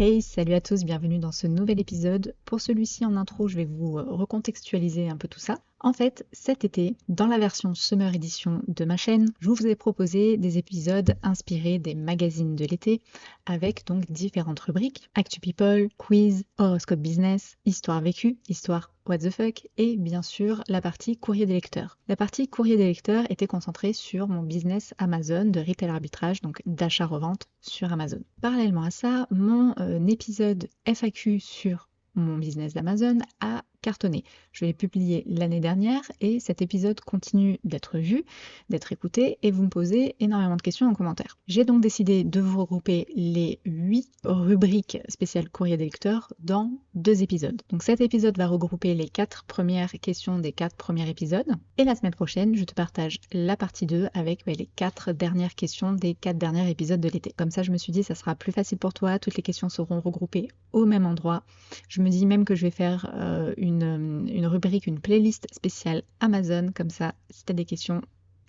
Hey, salut à tous, bienvenue dans ce nouvel épisode. Pour celui-ci en intro, je vais vous recontextualiser un peu tout ça. En fait, cet été, dans la version Summer Edition de ma chaîne, je vous ai proposé des épisodes inspirés des magazines de l'été avec donc différentes rubriques: Actu People, Quiz, Horoscope Business, Histoire vécue, Histoire What the fuck et bien sûr la partie courrier des lecteurs. La partie courrier des lecteurs était concentrée sur mon business Amazon de retail arbitrage, donc d'achat-revente sur Amazon. Parallèlement à ça, mon épisode FAQ sur mon business d'Amazon a cartonné. Je l'ai publié l'année dernière et cet épisode continue d'être vu, d'être écouté et vous me posez énormément de questions en commentaire. J'ai donc décidé de vous regrouper les 8 rubriques spéciales courrier des lecteurs dans 2 épisodes. Donc cet épisode va regrouper les 4 premières questions des 4 premiers épisodes et la semaine prochaine, je te partage la partie 2 avec les 4 dernières questions des 4 derniers épisodes de l'été. Comme ça, je me suis dit, ça sera plus facile pour toi, toutes les questions seront regroupées au même endroit. Je me dis même que je vais faire une rubrique, une playlist spéciale Amazon, comme ça, si tu as des questions,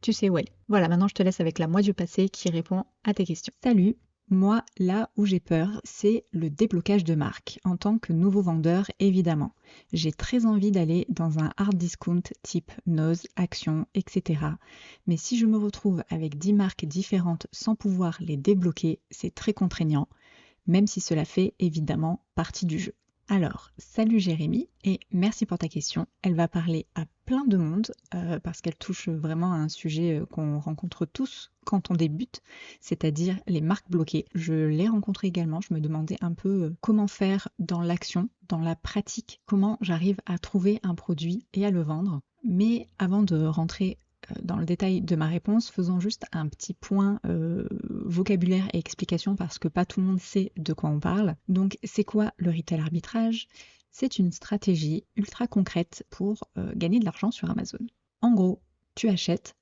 tu sais où elle est. Voilà, maintenant je te laisse avec la moi du passé qui répond à tes questions. Salut! Moi, là où j'ai peur, c'est le déblocage de marque, en tant que nouveau vendeur, évidemment. J'ai très envie d'aller dans un hard discount type Nose, Action, etc. Mais si je me retrouve avec 10 marques différentes sans pouvoir les débloquer, c'est très contraignant, même si cela fait évidemment partie du jeu. Alors, salut Jérémy et merci pour ta question. Elle va parler à plein de monde parce qu'elle touche vraiment à un sujet qu'on rencontre tous quand on débute, c'est-à-dire les marques bloquées. Je l'ai rencontré également, je me demandais un peu comment faire dans l'action, dans la pratique, comment j'arrive à trouver un produit et à le vendre. Mais avant de rentrer dans le détail de ma réponse, faisons juste un petit point vocabulaire et explication parce que pas tout le monde sait de quoi on parle. Donc c'est quoi le retail arbitrage? C'est une stratégie ultra concrète pour gagner de l'argent sur Amazon. En gros, tu achètes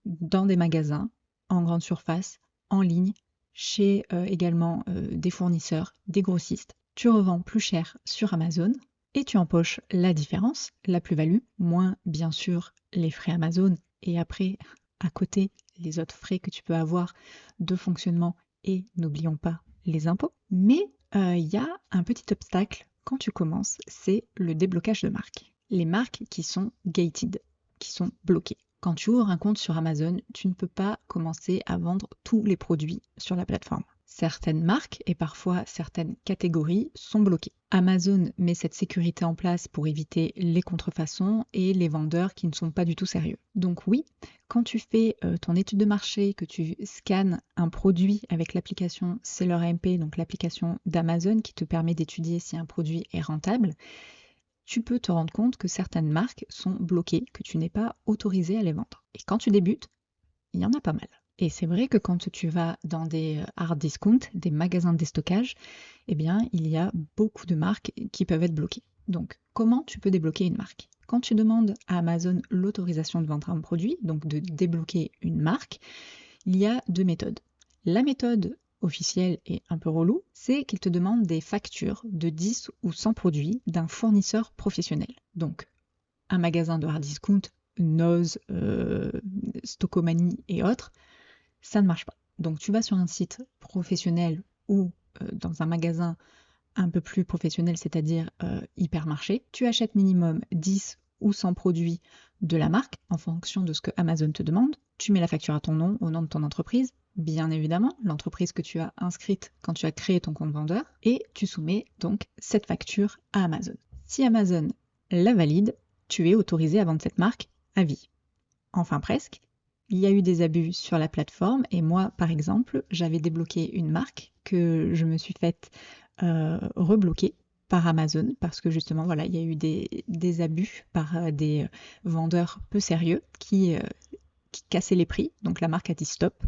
dans des magasins, en grande surface, en ligne, chez également des fournisseurs, des grossistes. Tu revends plus cher sur Amazon et tu empoches la différence, la plus-value, moins bien sûr les frais Amazon et après, à côté, les autres frais que tu peux avoir de fonctionnement et n'oublions pas les impôts. Mais il y a un petit obstacle quand tu commences, c'est le déblocage de marques. Les marques qui sont gated, qui sont bloquées. Quand tu ouvres un compte sur Amazon, tu ne peux pas commencer à vendre tous les produits sur la plateforme. Certaines marques et parfois certaines catégories sont bloquées. Amazon met cette sécurité en place pour éviter les contrefaçons et les vendeurs qui ne sont pas du tout sérieux. Donc oui, quand tu fais ton étude de marché, que tu scannes un produit avec l'application Seller AMP, donc l'application d'Amazon qui te permet d'étudier si un produit est rentable, tu peux te rendre compte que certaines marques sont bloquées, que tu n'es pas autorisé à les vendre. Et quand tu débutes, il y en a pas mal. Et c'est vrai que quand tu vas dans des hard discount, des magasins de déstockage, eh bien, il y a beaucoup de marques qui peuvent être bloquées. Donc, comment tu peux débloquer une marque? Quand tu demandes à Amazon l'autorisation de vendre un produit, donc de débloquer une marque, il y a 2 méthodes. La méthode officielle et un peu relou, c'est qu'il te demande des factures de 10 ou 100 produits d'un fournisseur professionnel. Donc, un magasin de hard discount, Nose, Stockomanie et autres, ça ne marche pas. Donc tu vas sur un site professionnel ou dans un magasin un peu plus professionnel, c'est-à-dire hypermarché, tu achètes minimum 10 ou 100 produits de la marque en fonction de ce que Amazon te demande. Tu mets la facture à ton nom, au nom de ton entreprise, bien évidemment, l'entreprise que tu as inscrite quand tu as créé ton compte vendeur, et tu soumets donc cette facture à Amazon. Si Amazon la valide, tu es autorisé à vendre cette marque à vie. Enfin presque. Il y a eu des abus sur la plateforme et moi, par exemple, j'avais débloqué une marque que je me suis faite rebloquer par Amazon parce que justement, voilà, il y a eu des abus par des vendeurs peu sérieux qui cassaient les prix. Donc la marque a dit stop.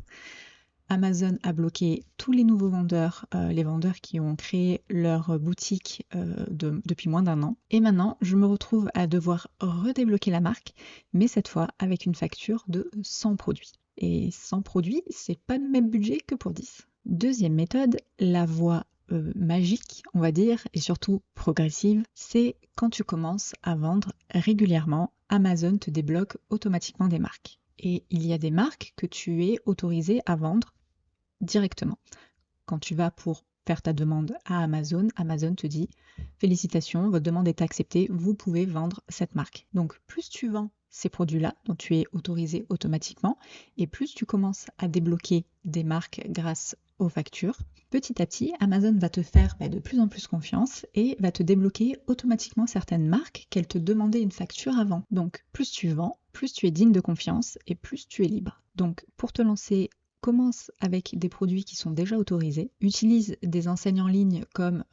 Amazon a bloqué tous les nouveaux vendeurs, les vendeurs qui ont créé leur boutique depuis moins d'1 an. Et maintenant, je me retrouve à devoir redébloquer la marque, mais cette fois avec une facture de 100 produits. Et 100 produits, c'est pas le même budget que pour 10. Deuxième méthode, la voie magique, on va dire, et surtout progressive, c'est quand tu commences à vendre régulièrement, Amazon te débloque automatiquement des marques. Et il y a des marques que tu es autorisé à vendre directement. Quand tu vas pour faire ta demande à Amazon. Amazon te dit « Félicitations, votre demande est acceptée, vous pouvez vendre cette marque ». Donc plus tu vends ces produits-là, dont tu es autorisé automatiquement, et plus tu commences à débloquer des marques grâce aux factures, petit à petit, Amazon va te faire de plus en plus confiance et va te débloquer automatiquement certaines marques qu'elle te demandait une facture avant. Donc plus tu vends, plus tu es digne de confiance et plus tu es libre. Donc pour te lancer, commence avec des produits qui sont déjà autorisés, utilise des enseignes en ligne comme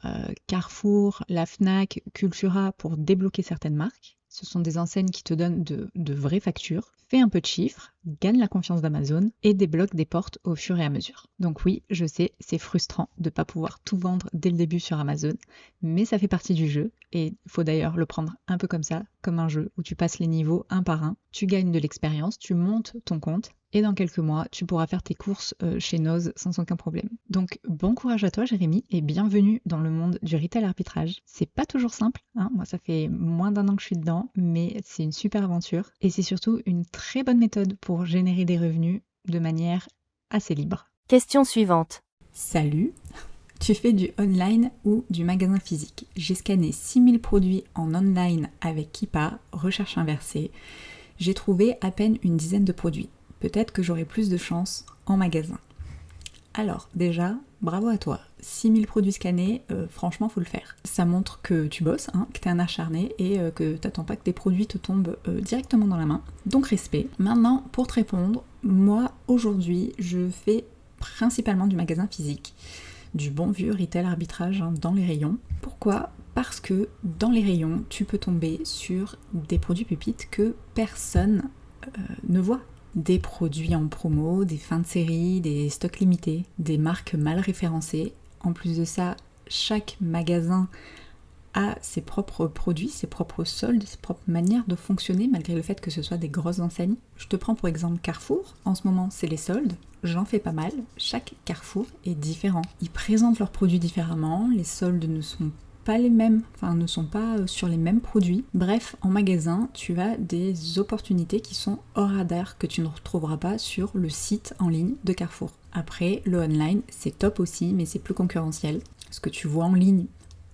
Carrefour, la Fnac, Cultura pour débloquer certaines marques. Ce sont des enseignes qui te donnent de vraies factures. Fais un peu de chiffres, gagne la confiance d'Amazon et débloque des portes au fur et à mesure. Donc oui, je sais, c'est frustrant de ne pas pouvoir tout vendre dès le début sur Amazon, mais ça fait partie du jeu et il faut d'ailleurs le prendre un peu comme ça, comme un jeu où tu passes les niveaux un par un, tu gagnes de l'expérience, tu montes ton compte et dans quelques mois, tu pourras faire tes courses chez Noz sans aucun problème. Donc bon courage à toi Jérémy et bienvenue dans le monde du retail arbitrage. C'est pas toujours simple, hein. Moi ça fait moins d'1 an que je suis dedans, mais c'est une super aventure et c'est surtout une très bonne méthode pour générer des revenus de manière assez libre. Question suivante. Salut, tu fais du online ou du magasin physique? J'ai scanné 6000 produits en online avec Keepa, recherche inversée. J'ai trouvé à peine une dizaine de produits. Peut-être que j'aurai plus de chance en magasin. Alors déjà, bravo à toi. 6000 produits scannés, franchement faut le faire. Ça montre que tu bosses, que t'es un acharné et que t'attends pas que tes produits te tombent directement dans la main. Donc respect. Maintenant, pour te répondre, moi aujourd'hui je fais principalement du magasin physique, du bon vieux retail arbitrage dans les rayons. Pourquoi ? Parce que dans les rayons, tu peux tomber sur des produits pépites que personne ne voit. Des produits en promo, des fins de série, des stocks limités, des marques mal référencées. En plus de ça, chaque magasin a ses propres produits, ses propres soldes, ses propres manières de fonctionner malgré le fait que ce soit des grosses enseignes. Je te prends pour exemple Carrefour, en ce moment c'est les soldes, j'en fais pas mal, chaque Carrefour est différent. Ils présentent leurs produits différemment, les soldes ne sont pas les mêmes, ne sont pas sur les mêmes produits. Bref, en magasin, tu as des opportunités qui sont hors radar que tu ne retrouveras pas sur le site en ligne de Carrefour. Après, le online, c'est top aussi, mais c'est plus concurrentiel. Ce que tu vois en ligne,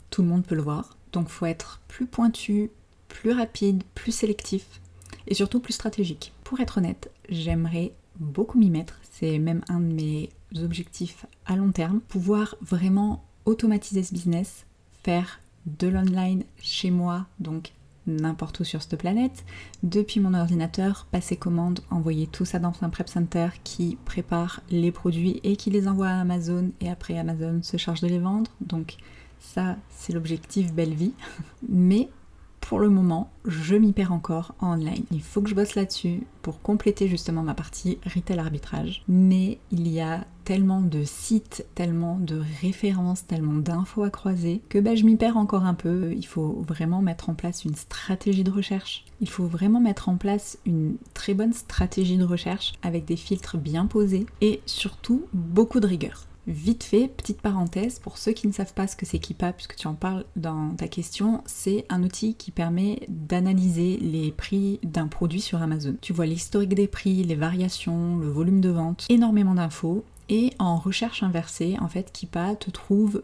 tout le monde peut le voir. Donc faut être plus pointu, plus rapide, plus sélectif et surtout plus stratégique. Pour être honnête, j'aimerais beaucoup m'y mettre. C'est même un de mes objectifs à long terme. Pouvoir vraiment automatiser ce business, faire de l'online chez moi, donc n'importe où sur cette planète, depuis mon ordinateur, passer commande, envoyer tout ça dans un prep center qui prépare les produits et qui les envoie à Amazon et après Amazon se charge de les vendre. Donc ça, c'est l'objectif belle vie. Mais pour le moment, je m'y perds encore en online. Il faut que je bosse là-dessus pour compléter justement ma partie retail arbitrage. Mais il y a tellement de sites, tellement de références, tellement d'infos à croiser que je m'y perds encore un peu. Il faut vraiment mettre en place une stratégie de recherche. Il faut vraiment mettre en place une très bonne stratégie de recherche avec des filtres bien posés et surtout beaucoup de rigueur. Vite fait, petite parenthèse, pour ceux qui ne savent pas ce que c'est Keepa, puisque tu en parles dans ta question, c'est un outil qui permet d'analyser les prix d'un produit sur Amazon. Tu vois l'historique des prix, les variations, le volume de vente, énormément d'infos. Et en recherche inversée, en fait, Keepa te trouve,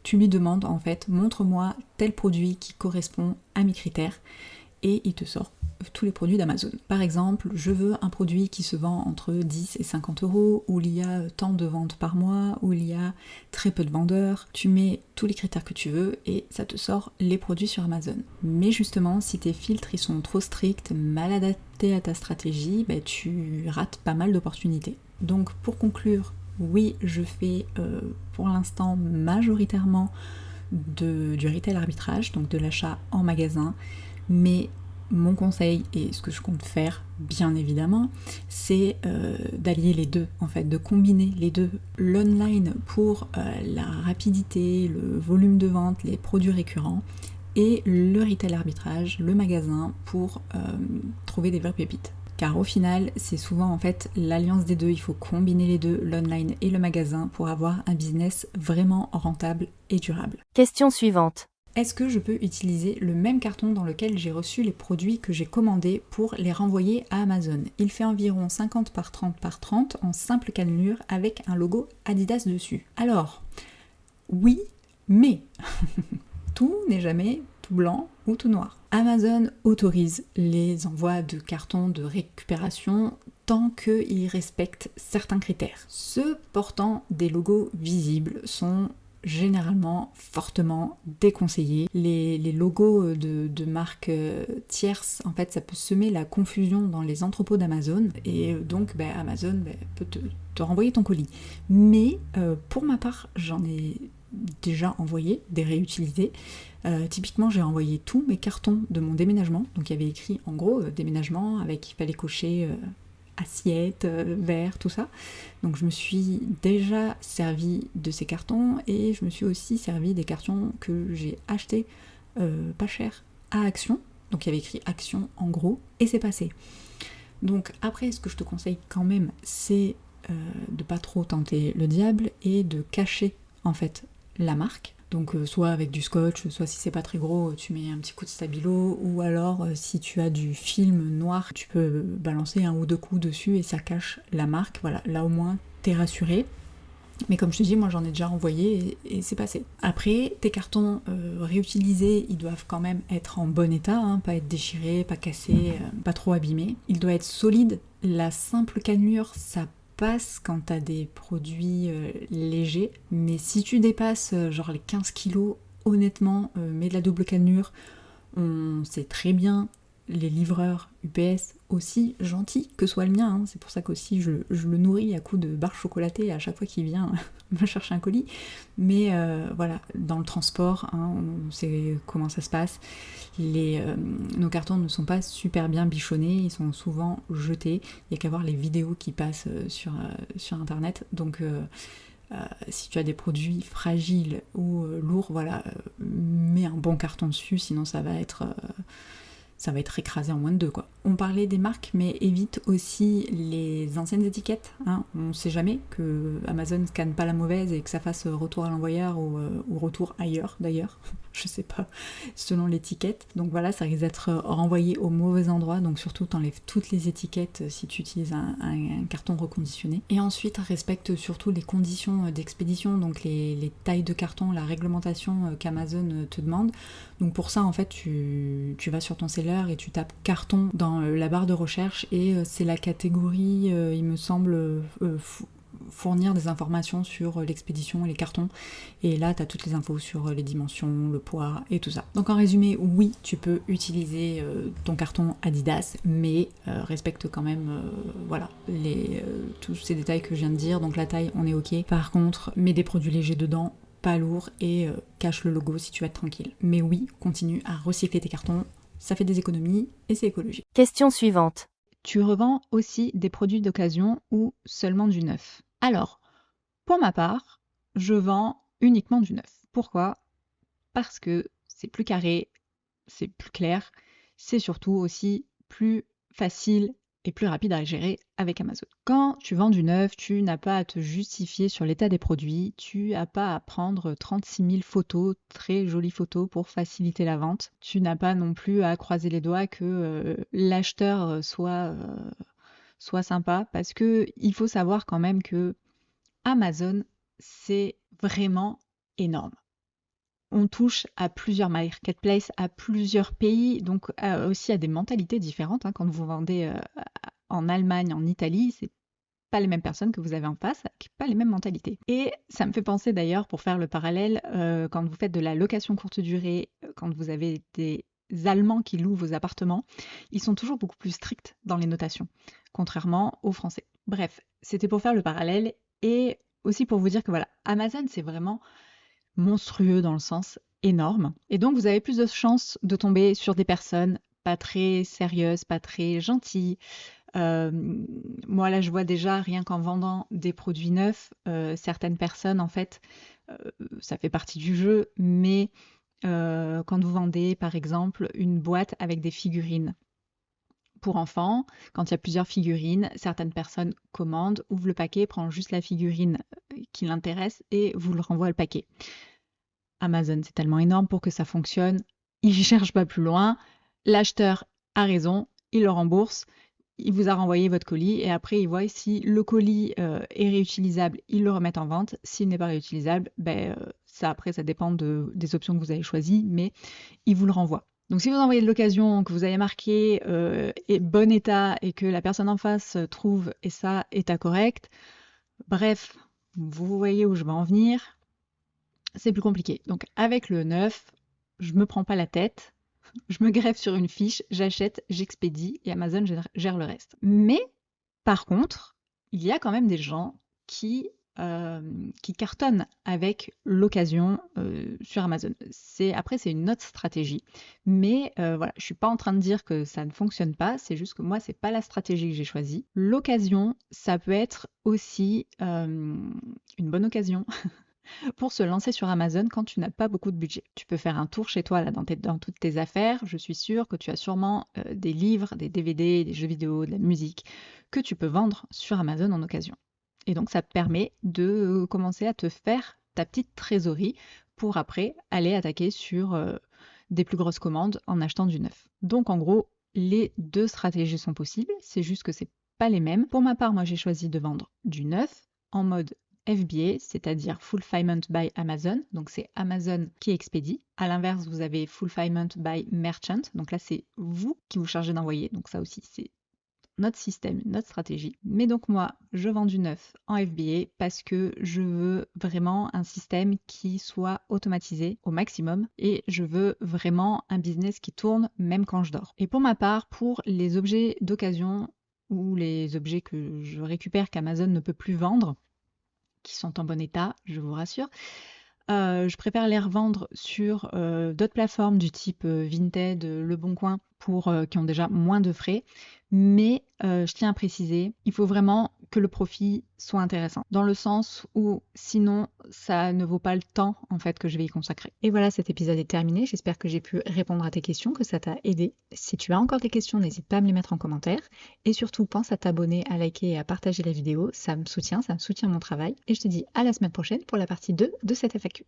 tu lui demandes en fait, montre-moi tel produit qui correspond à mes critères, et il te sort tous les produits d'Amazon. Par exemple, je veux un produit qui se vend entre 10 et 50 euros, où il y a tant de ventes par mois, où il y a très peu de vendeurs. Tu mets tous les critères que tu veux et ça te sort les produits sur Amazon. Mais justement, si tes filtres ils sont trop stricts, mal adaptés à ta stratégie, tu rates pas mal d'opportunités. Donc pour conclure, oui, je fais pour l'instant majoritairement du retail arbitrage, donc de l'achat en magasin, mais mon conseil et ce que je compte faire, bien évidemment, c'est d'allier les deux, en fait, de combiner les deux. L'online pour la rapidité, le volume de vente, les produits récurrents, et le retail arbitrage, le magasin, pour trouver des vraies pépites. Car au final, c'est souvent en fait l'alliance des deux, il faut combiner les deux, l'online et le magasin, pour avoir un business vraiment rentable et durable. Question suivante. Est-ce que je peux utiliser le même carton dans lequel j'ai reçu les produits que j'ai commandés pour les renvoyer à Amazon? Il fait environ 50 par 30 par 30 en simple cannelure avec un logo Adidas dessus. Alors, oui, mais tout n'est jamais tout blanc ou tout noir. Amazon autorise les envois de cartons de récupération tant qu'ils respectent certains critères. Ceux portant des logos visibles sont généralement fortement déconseillés. Les logos de marques tierces, en fait, ça peut semer la confusion dans les entrepôts d'Amazon et donc Amazon peut te renvoyer ton colis. Mais pour ma part, j'en ai déjà envoyé des réutilisés. Typiquement, j'ai envoyé tous mes cartons de mon déménagement. Donc il y avait écrit en gros déménagement avec il fallait cocher assiette, verre, tout ça. Donc je me suis déjà servi de ces cartons et je me suis aussi servi des cartons que j'ai achetés pas cher à Action. Donc il y avait écrit Action en gros et c'est passé. Donc après, ce que je te conseille quand même, c'est de pas trop tenter le diable et de cacher en fait la marque. Donc soit avec du scotch, soit si c'est pas très gros, tu mets un petit coup de stabilo, ou alors si tu as du film noir, tu peux balancer un ou deux coups dessus et ça cache la marque. Voilà, là au moins t'es rassuré. Mais comme je te dis, moi j'en ai déjà envoyé et c'est passé. Après, tes cartons réutilisés, ils doivent quand même être en bon état, hein, pas être déchirés, pas cassés, pas trop abîmés. Il doit être solide. La simple cannelure, ça passe quand t'as des produits légers, mais si tu dépasses genre les 15 kilos, honnêtement, mets de la double cannelure. On sait très bien, les livreurs UPS, aussi gentils que soit le mien, hein. C'est pour ça qu'aussi je le nourris à coups de barres chocolatées à chaque fois qu'il vient me chercher un colis. Mais voilà, dans le transport, hein, on sait comment ça se passe. Nos cartons ne sont pas super bien bichonnés, ils sont souvent jetés. Il n'y a qu'à voir les vidéos qui passent sur internet. Donc si tu as des produits fragiles ou lourds, voilà, mets un bon carton dessus, sinon ça va être écrasé en moins de 2 quoi. On parlait des marques, mais évite aussi les anciennes étiquettes, hein. On sait jamais que Amazon scanne pas la mauvaise et que ça fasse retour à l'envoyeur ou retour ailleurs d'ailleurs, je sais pas, selon l'étiquette. Donc voilà, ça risque d'être renvoyé au mauvais endroit, donc surtout t'enlèves toutes les étiquettes si tu utilises un carton reconditionné. Et ensuite, respecte surtout les conditions d'expédition, donc les tailles de carton, la réglementation qu'Amazon te demande. Donc pour ça, en fait, tu vas sur ton seller et tu tapes carton dans la barre de recherche et c'est la catégorie, il me semble, fournir des informations sur l'expédition et les cartons. Et là, tu as toutes les infos sur les dimensions, le poids et tout ça. Donc en résumé, oui, tu peux utiliser ton carton Adidas, mais respecte quand même voilà, tous ces détails que je viens de dire. Donc la taille, on est ok. Par contre, mets des produits légers dedans, pas lourd, et cache le logo si tu vas être tranquille. Mais oui, continue à recycler tes cartons, ça fait des économies et c'est écologique. Question suivante. Tu revends aussi des produits d'occasion ou seulement du neuf? Alors, pour ma part, je vends uniquement du neuf. Pourquoi? Parce que c'est plus carré, c'est plus clair, c'est surtout aussi plus facile et plus rapide à gérer avec Amazon. Quand tu vends du neuf, tu n'as pas à te justifier sur l'état des produits, tu n'as pas à prendre 36 000 photos, très jolies photos pour faciliter la vente. Tu n'as pas non plus à croiser les doigts que l'acheteur soit sympa, parce que il faut savoir quand même que Amazon, c'est vraiment énorme. On touche à plusieurs marketplaces, à plusieurs pays, donc aussi à des mentalités différentes, hein. Quand vous vendez en Allemagne, en Italie, c'est pas les mêmes personnes que vous avez en face, avec pas les mêmes mentalités. Et ça me fait penser d'ailleurs, pour faire le parallèle, quand vous faites de la location courte durée, quand vous avez des Allemands qui louent vos appartements, ils sont toujours beaucoup plus stricts dans les notations, contrairement aux Français. Bref, c'était pour faire le parallèle et aussi pour vous dire que voilà, Amazon, c'est vraiment monstrueux dans le sens énorme. Et donc, vous avez plus de chances de tomber sur des personnes pas très sérieuses, pas très gentilles. Moi, là, je vois déjà, rien qu'en vendant des produits neufs, certaines personnes, en fait, ça fait partie du jeu, mais quand vous vendez, par exemple, une boîte avec des figurines pour enfants, quand il y a plusieurs figurines, certaines personnes commandent, ouvrent le paquet, prennent juste la figurine qui l'intéresse et vous le renvoient le paquet. Amazon, c'est tellement énorme pour que ça fonctionne. Ils ne cherchent pas plus loin. L'acheteur a raison, il le rembourse. il vous a renvoyé votre colis et après il voit si le colis est réutilisable, ils le remettent en vente. S'il n'est pas réutilisable, ça après ça dépend des options que vous avez choisies, mais ils vous le renvoient. Donc si vous envoyez de l'occasion, que vous avez marqué bon état et que la personne en face trouve et ça état correct, bref, vous voyez où je veux en venir, c'est plus compliqué. Donc avec le neuf, je me prends pas la tête, je me greffe sur une fiche, j'achète, j'expédie et Amazon gère le reste. Mais par contre, il y a quand même des gens qui cartonnent avec l'occasion sur Amazon. Après, c'est une autre stratégie. Mais voilà, je suis pas en train de dire que ça ne fonctionne pas, c'est juste que moi, c'est pas la stratégie que j'ai choisie. L'occasion, ça peut être aussi une bonne occasion pour se lancer sur Amazon quand tu n'as pas beaucoup de budget. Tu peux faire un tour chez toi là, dans toutes tes affaires. Je suis sûre que tu as sûrement des livres, des DVD, des jeux vidéo, de la musique que tu peux vendre sur Amazon en occasion. Et donc ça te permet de commencer à te faire ta petite trésorerie pour après aller attaquer sur des plus grosses commandes en achetant du neuf. Donc en gros, les deux stratégies sont possibles, c'est juste que c'est pas les mêmes. Pour ma part, moi j'ai choisi de vendre du neuf en mode FBA, c'est-à-dire Fulfillment by Amazon, donc c'est Amazon qui expédie. À l'inverse, vous avez Fulfillment by Merchant, donc là c'est vous qui vous chargez d'envoyer, donc ça aussi c'est notre système, notre stratégie. Mais donc moi, je vends du neuf en FBA parce que je veux vraiment un système qui soit automatisé au maximum et je veux vraiment un business qui tourne même quand je dors. Et pour ma part, pour les objets d'occasion ou les objets que je récupère qu'Amazon ne peut plus vendre, qui sont en bon état, je vous rassure. Je préfère les revendre sur d'autres plateformes du type Vinted, Le Bon Coin, qui ont déjà moins de frais. Mais je tiens à préciser, il faut vraiment que le profit soit intéressant, dans le sens où sinon ça ne vaut pas le temps en fait que je vais y consacrer. Et voilà, cet épisode est terminé. J'espère que j'ai pu répondre à tes questions, que ça t'a aidé. Si tu as encore des questions, n'hésite pas à me les mettre en commentaire. Et surtout, pense à t'abonner, à liker et à partager la vidéo. Ça me soutient mon travail. Et je te dis à la semaine prochaine pour la partie 2 de cette FAQ.